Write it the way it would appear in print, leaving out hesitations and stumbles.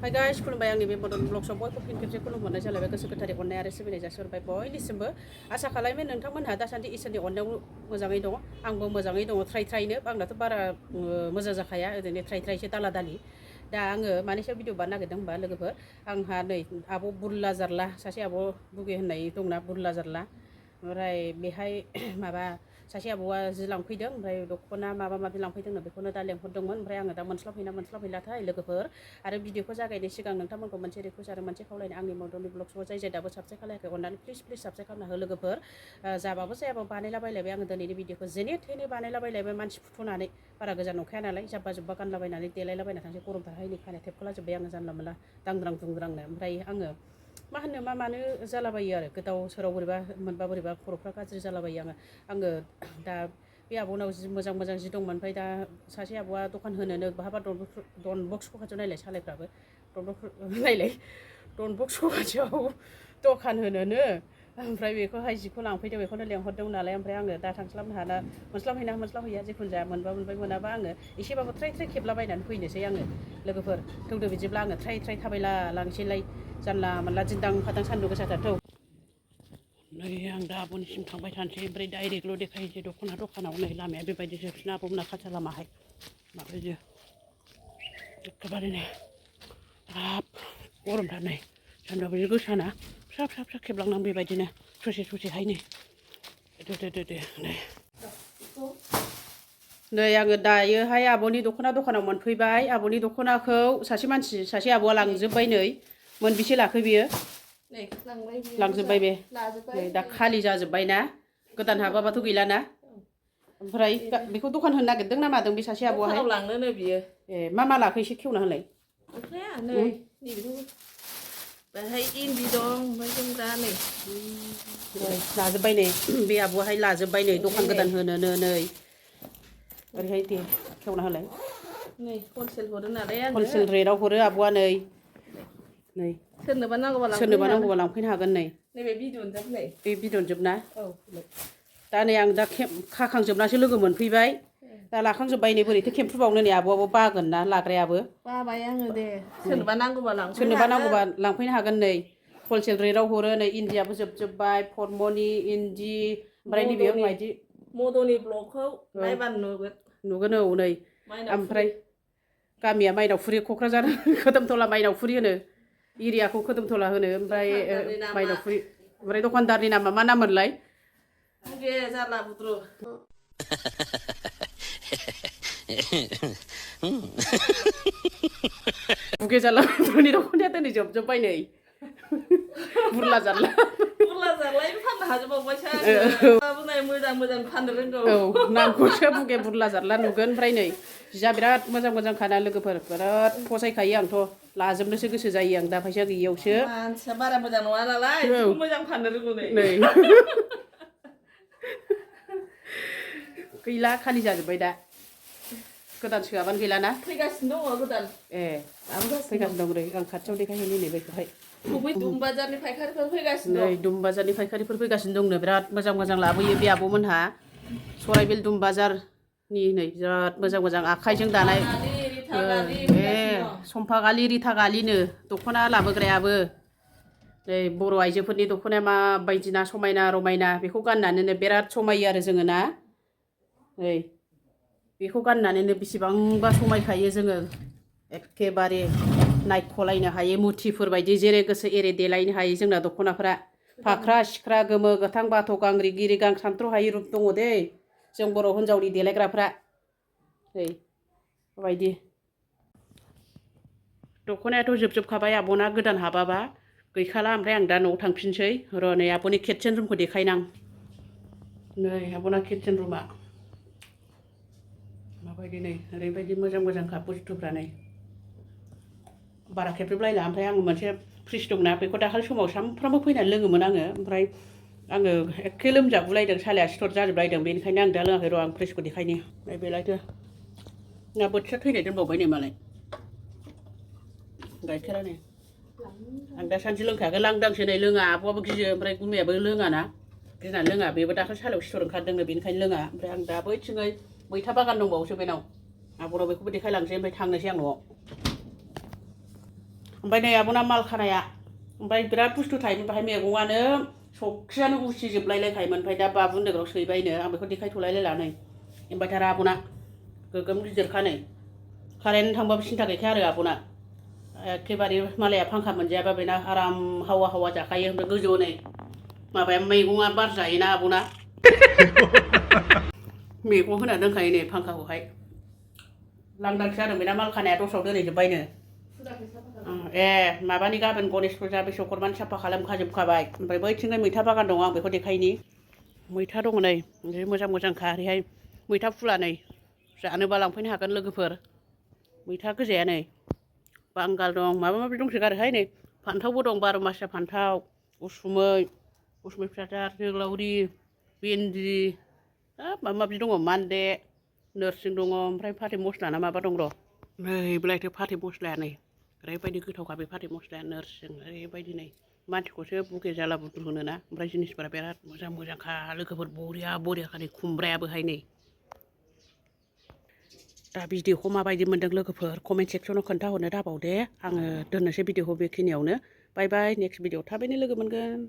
Hi guys, खुलुमबाय आंनि बे बड'न ब्लग्सआव बयबो फिन खेबसे खुलुमहरनाय जालायबाय गोसो गोथारै अननाय आरो सिबिनाय जासिहरबाय बयनिसिमबो आसा खालामो नोंथांमोनहा दासान्दि इसोरनि अननायाव मोजाङै दङ आंबो मोजाङै दङ थ्रायनो आंनाथ' बारा मोजां जाखाया ओरैनो थ्रायसो दाला दालि दा आङो मानि सायाव भिडिअ बानायनो नागिरदों होनबा लोगोफोर आंहा नै आब' बुरला जारला सासे आब' बुगे होननाय दंना बुरला जारला ओमफ्राय बेहाय माबा सासे आबौआ जि लांफैदों ओमफ्राय दख'ना माबा माबि लांफैदोंनो बेखौनो दा लेंहरदोंमोन ओमफ्राय आङो दा मोनस्लाबहैलाथाय लोगोफोर आरो भिडिअखौ जागायनायनि सिगां नोंथांमोनखौ मोनसे रिकुवेस्ट आरो मोनसे खावलायनाय आंनि मदननि ब्लग्सखौ जाय दाबो साबस्क्राइब खालायाखै अननानै प्लिज साबस्क्राइब खालामना हो लोगोफोर जाबाबो जायाबो बानायलाबायलायबाय आङो दिनैनि भिडिअखौ जेने थेने बानायलाबायलायबाय मानसि फुथुनानै बारा गोजान नंखाया नालाय जाब्बा जुब्बा गानलाबायनानै देलायलाबायना थांसै गरमथारहायनि खानाय थेबखोलाजोब्बाय आङो जानला मोनला दांद्रां दुंद्रांनो ओमफ्राय आङो मा होनो मा मानो जालाबायो आरो गोदाव सोराव बोरैबा मोनबा बोरैबा खर'फ्रा गाज्रि जालाबायो आङो दा बे आब'नाव जि मोजां जि दंमोन ओमफ्राय दा सासे आब'आ दखान होनोनो बहाबा डन बक्सखौ खाथियाव नायलाय सालायफ्राबो डन बक्सखौ खाथियाव दखान होनोनो ओमफ्राय बेखौहाय जिखौ लांफैदों बेखौनो लेंहरदोंमोन नालाय ओमफ्राय आङो दा थांस्लाबनो हाला मोनस्लाबहैया जिखुनु जाया मोनबा मोनबाय मोनाबा आङो एसेबाबो थ्राय खेबलाबायनानै फैनोसै आङो लोगोफोर थौदो बिदिब्ला आङो थ्राय थाबायला लांसैलाय जानला मोनला दिन्दां फादां सान्दुं गोसाथारथौ नै आं दा आब'निसिम थांबाय थानोसै ओमफ्राय डाइरेक्टल' देखायनोसै दख'ना दखानाव नै लामाया बेबायदिसो बिसोरना आब'मोना खाथा लामाहाय माबायदि एखेबारे नै हाब गरमथार नै सान्दुंआ बिदि गोसाना फिसा खेबलांनां बेबायदिनो ससेहाय नै नै आङो दायोहाय आब'नि दखानाव मोनफैबाय आब'नि दख'नाखौ सासे आब'आ लांजोब्बाय नै मोनबेसे लाखो बियो लांजोब्बाय बे दा खालि जाजोब्बाय ना गोदान हाबाबाथ' गैलाना ओमफ्राय बेखौ दखान होनो नागिरदों ना मादों बे सासे आब'आहाय लांनोनो बियो ए मा लाखो एसे खेवना होलाय दख'नाया नै बेहाय इन्दि दं ओमफ्राय जोमग्रा नै लाजोब्बाय नै बे आब'आहाय लाजोब्बाय नै दखान गोदान होनोनो नै ओरैहाय दे खेवना होलाय नै हलसेल हरो नालाय आङो हलसेल रेटआव हरो आब'आ नै सोरनोबा नांगौबा लांफैनो हागोन नै नैबे बिदनजोब नै बे बिदनजोब ना औ दा नै आं दा खाखांजोबनासो लोगो मोनफैबाय दा लाखांजोब्बाय नै बोरैथो खेमफ्रुबावनो नै आब'आबो बागोन ना लाग्रायाबो बाबाय आङो दे सोरनोबा नांगौबा लांफैनो हागोन नै हलसेल रेटआव हरो नै इन्दियाबो जोबजोब्बाय पद्मनि इन्दि ओमफ्राय नैबे मायदि मदननि ब्लगखौ नायबानो नुगोन औ नै ओमफ्राय गामिया माइनावफुरि क'क्राझार खोदोमथला माइनावफुरि होनो एरियाखौ खोदोमथला होनो ओमफ्राय माइनावफुरि ओमफ्राय दखानदारनि नामा मा नाममोनलाय बुगे जारला बुद्रु बुगे जारला बुद्रुनि दख'नाया दिनै जोबजोब्बाय नै बुरला जारलाय फाननो हाजोबावबायसो आङो नै मोजां फाननो रोंगौ औ नामखौसो बुगे बुरला जारला नुगोन ओमफ्राय नै जिया बिराद मोजां खाना लोगोफोर बिराद फसायखायो आंथ' लाजोबनोसो गोसो जायो आं दा फैसा गैयियावसो मानसिया बारा मोजां नङा नालाय मोजां फाननो रोंगौ नै गैला खालि जाजोब्बाय दा गोदान सोआबानो गैलाना फैगासिनो दङ गोदान ए फैगासिनो दं आं खाथियाव देखायहैनि नै बेखौहाय दुम बाजारनि फायखारिफोर फैगासिनो दं नै दुम बाजारनि फायखारिफोर फैगासिनो दंनो बिराद मोजां लाबोयो बे आब'मोनहा सराइबिल दुम बाजारनि नै बिराद मोजां आखाइजों दानाय सम्फागालि रिथा गालिनो दख'ना लाबोग्रायाबो नै बर' आइजोफोरनि दख'नाया माबायदिना समायना रमायना बेखौ गाननानैनो बिराद समायो आरो जोङो ना नै बेखौ गाननानैनो बेसेबांबा समायखायो जोङो एखेबारे नायख'लायनो हायो मुथिफोर बायदि जेरै गोसो एरै देलायनो हायो जोंना दख'नाफोरा फाख्रा सिख्रा गोमो गोथां बाथ' गां रिगि रिगां सानथ्र'हायि रुप दङ दे जों बर' हिनजावनि देलायग्राफ्रा नै बेबायदि दख'नायाथ' जोबजोबखाबाय आब'ना गोदान हाबाबा गैखाला ओमफ्राय आं दा न'आव थांफिनसै र' नै आब'नि किटचेन रुमखौ देखायनां नै आब'ना किटचेन रुमा माबायदि नै ओरैबायदि मोजांखा बुस्थुफ्रा नै बारा खेबजोबलायला ओमफ्राय आङो मोनसे फ्रिज दंना बेखौ दाखालि समाव सानफ्रामबो फैनानै लोङोमोन आङो ओमफ्राय आङो एखे लोमजागुलायदों सालाया सिथर जाजोबलायदों बेनिखायनो आं दा लोङाखै र' आं फ्रिजखौ देखायनि बेलायथो ना बोथिया थैनाय दोनबावबाय नै मालाय गाइखेरा नै आं दा सानसे लोंखायाखै लांदांसो नै लोङा आब'आबो गियो ओमफ्राय गुमैयाबो लोङाना गिनानै लोङा बेबो दाखालि सालायाव सिथर ओंखारदोंनो बेनिखायनो लोङा ओमफ्राय आं दा बैथिङै मैथा बागान दंबावोसो बेनाव आब'नाव बेखौबो देखायलांसै ओमफ्राय थांनोसै आं न'आव ओमफ्राय नै आब'ना माल खानाया ओमफ्राय बिराद बुस्थु थायोमोन बाहाय मैगङानो सख्रियानो उसिजोबलायलायखायोमोन ओमफ्राय दा बाबु नोगोराव सैबायनो आं बेखौ देखायथ'लायलायला नै इनभार्टारा आब'ना गोगोम गिदिरखा नै कारेन्ट थांबाबो सिन्था गैखाया आरो आब'ना एखेबारे मालाया फांखा मोनजायाबा बेना आराम हावा हावा जाखायो ओमफ्राय गोजौआव नै माबाया मैगङा बार जायोना आब'ना मैगं होना दोनखायो नै फांखाखौहाय लांदांसो आरो बेना माल खानाया दस्रायाव दोनहैजोब्बायनो माबानि गाबोन गणेश फुजा बिश्वकर्मानि साफा खालामखाजोबखाबाय ओमफ्राय बैथिंजाय मैथा बागान दङ आं बेखौ देखायनि मैथा दङ नै मोजां मोजांखा ओरैहाय मैथा फुला नै जानोबा लांफैनो हागोन लोगोफोर मैथा गोजाया नै बांगाल दं माबा माबि दंसोगारोहाय नै फान्थावबो दं 12 मासिया फान्थाव उसुमै फिसाथार जोगोलावरि भिन्दि माबा माबि दङ मान्दे नोरसिं दङ ओमफ्राय फाथै मस्ला ना माबा दं र' नै बेलायथो फाथै मस्लाया नै ओरैबायदि गोथावखा बे फाथै मस्लाया नोरसिं ओरैबायदि नै मानसिखौसो बुगे जाला बुद्रु होनोना ओमफ्राय जिनिसफोरा बिराद मोजां मोजांखा लोगोफोर बरियाखा नै खुमब्रायाबोहाय नै दा भिडिअखौ माबायदि मोन्दों लोगोफोर कमेन्ट सेक्सनाव खोन्थाहरनो दाबाव दे आङो दोननोसै भिडिअखौ बेखिनियावनो बाय बाय नेक्स्ट भिडिअ थाबैनो लोगो मोनगोन।